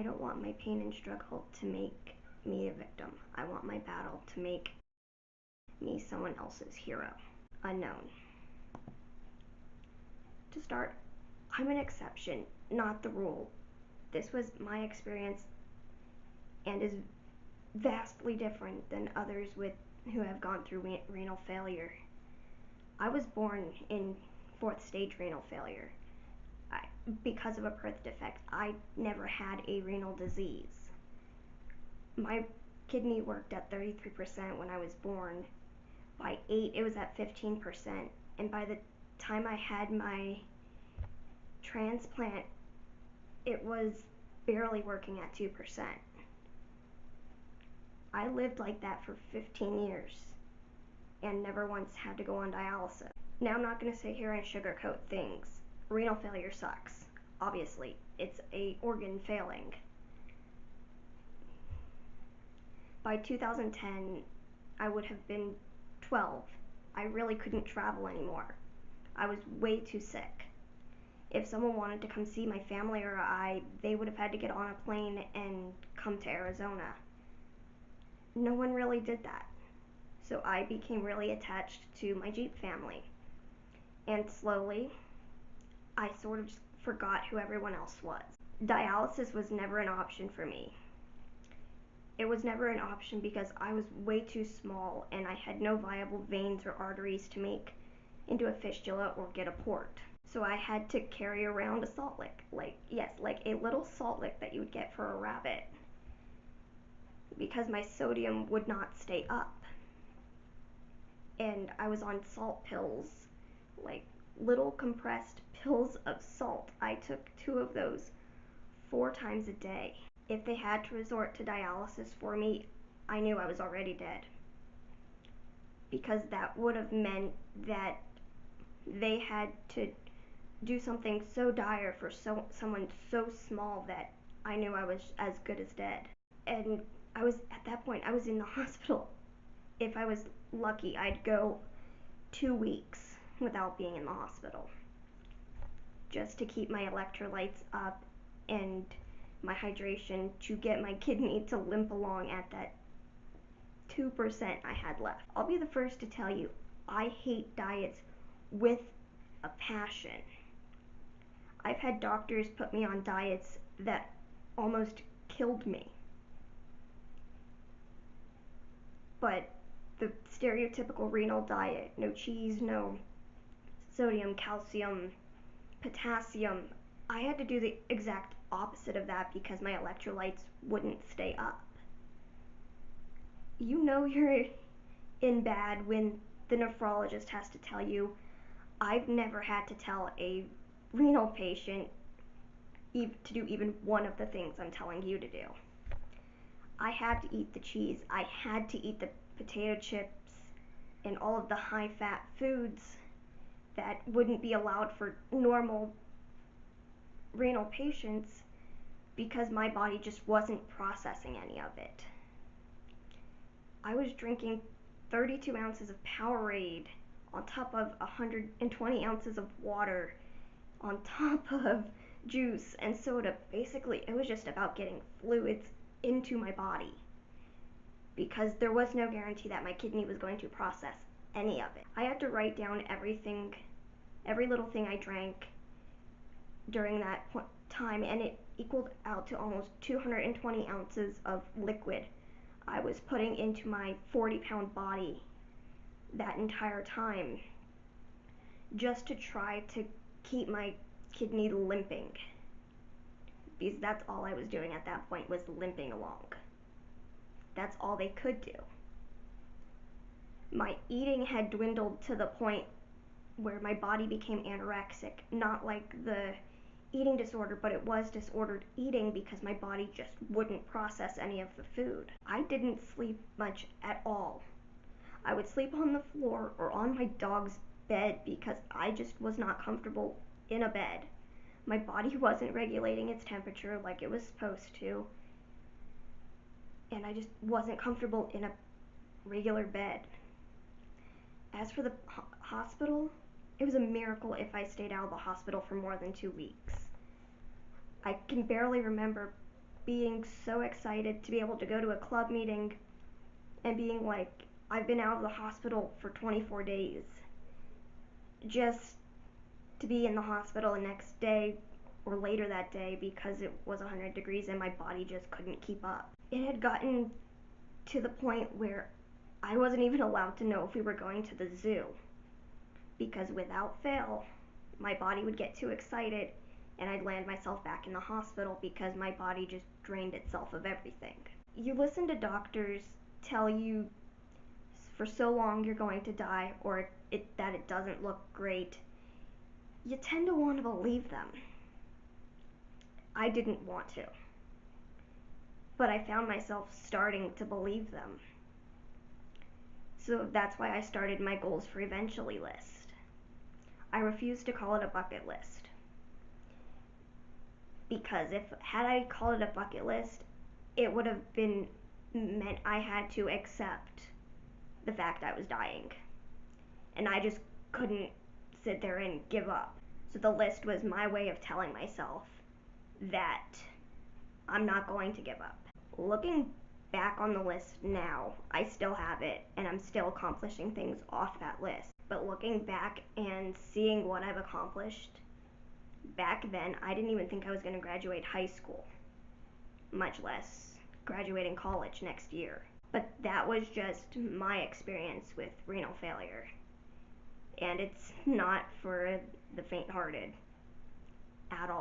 I don't want my pain and struggle to make me a victim. I want my battle to make me someone else's hero. Unknown. To start, I'm an exception, not the rule. This was my experience and is vastly different than others who have gone through renal failure. I was born in 4th stage renal failure. Because of a birth defect, I never had a renal disease. My kidney worked at 33% when I was born. By 8, it was at 15%, and by the time I had my transplant, it was barely working at 2%. I lived like that for 15 years and never once had to go on dialysis. Now, I'm not going to sit here and sugarcoat things. Renal failure sucks. Obviously, it's an organ failing. By 2010, I would have been 12. I really couldn't travel anymore. I was way too sick. If someone wanted to come see my family or they would have had to get on a plane and come to Arizona. No one really did that. So I became really attached to my Jeep family. And slowly, I sort of just forgot who everyone else was. Dialysis was never an option for me. It was never an option because I was way too small and I had no viable veins or arteries to make into a fistula or get a port. So I had to carry around a salt lick, like a little salt lick that you would get for a rabbit, because my sodium would not stay up. And I was on salt pills, like little compressed pills of salt. I took 2 of those 4 times a day. If they had to resort to dialysis for me, I knew I was already dead, because that would have meant that they had to do something so dire for someone so small that I knew I was as good as dead. And at that point, I was in the hospital. If I was lucky, I'd go 2 weeks without being in the hospital, just to keep my electrolytes up and my hydration to get my kidney to limp along at that 2% I had left. I'll be the first to tell you, I hate diets with a passion. I've had doctors put me on diets that almost killed me. But the stereotypical renal diet, no cheese, no sodium, calcium, potassium, I had to do the exact opposite of that because my electrolytes wouldn't stay up. You know you're in bad when the nephrologist has to tell you. I've never had to tell a renal patient to do even one of the things I'm telling you to do. I had to eat the cheese, I had to eat the potato chips and all of the high-fat foods that wouldn't be allowed for normal renal patients because my body just wasn't processing any of it. I was drinking 32 ounces of Powerade on top of 120 ounces of water on top of juice and soda. Basically, it was just about getting fluids into my body because there was no guarantee that my kidney was going to process any of it. I had to write down everything, every little thing I drank during that time, and it equaled out to almost 220 ounces of liquid I was putting into my 40-pound body that entire time, just to try to keep my kidney limping, because that's all I was doing at that point, was limping along. That's all they could do. My eating had dwindled to the point where my body became anorexic, not like the eating disorder, but it was disordered eating because my body just wouldn't process any of the food. I didn't sleep much at all. I would sleep on the floor or on my dog's bed because I just was not comfortable in a bed. My body wasn't regulating its temperature like it was supposed to, and I just wasn't comfortable in a regular bed. As for the hospital, it was a miracle if I stayed out of the hospital for more than 2 weeks. I can barely remember being so excited to be able to go to a club meeting and being like, I've been out of the hospital for 24 days. Just to be in the hospital the next day or later that day because it was 100 degrees and my body just couldn't keep up. It had gotten to the point where I wasn't even allowed to know if we were going to the zoo because without fail, my body would get too excited and I'd land myself back in the hospital because my body just drained itself of everything. You listen to doctors tell you for so long you're going to die or that it doesn't look great. You tend to want to believe them. I didn't want to, but I found myself starting to believe them. So that's why I started my goals for eventually list. I refuse to call it a bucket list. Because had I called it a bucket list, it would have been meant I had to accept the fact I was dying. And I just couldn't sit there and give up. So the list was my way of telling myself that I'm not going to give up. Looking back on the list now, I still have it and I'm still accomplishing things off that list. But looking back and seeing what I've accomplished, back then I didn't even think I was going to graduate high school, much less graduating college next year. But that was just my experience with renal failure. And it's not for the faint-hearted at all.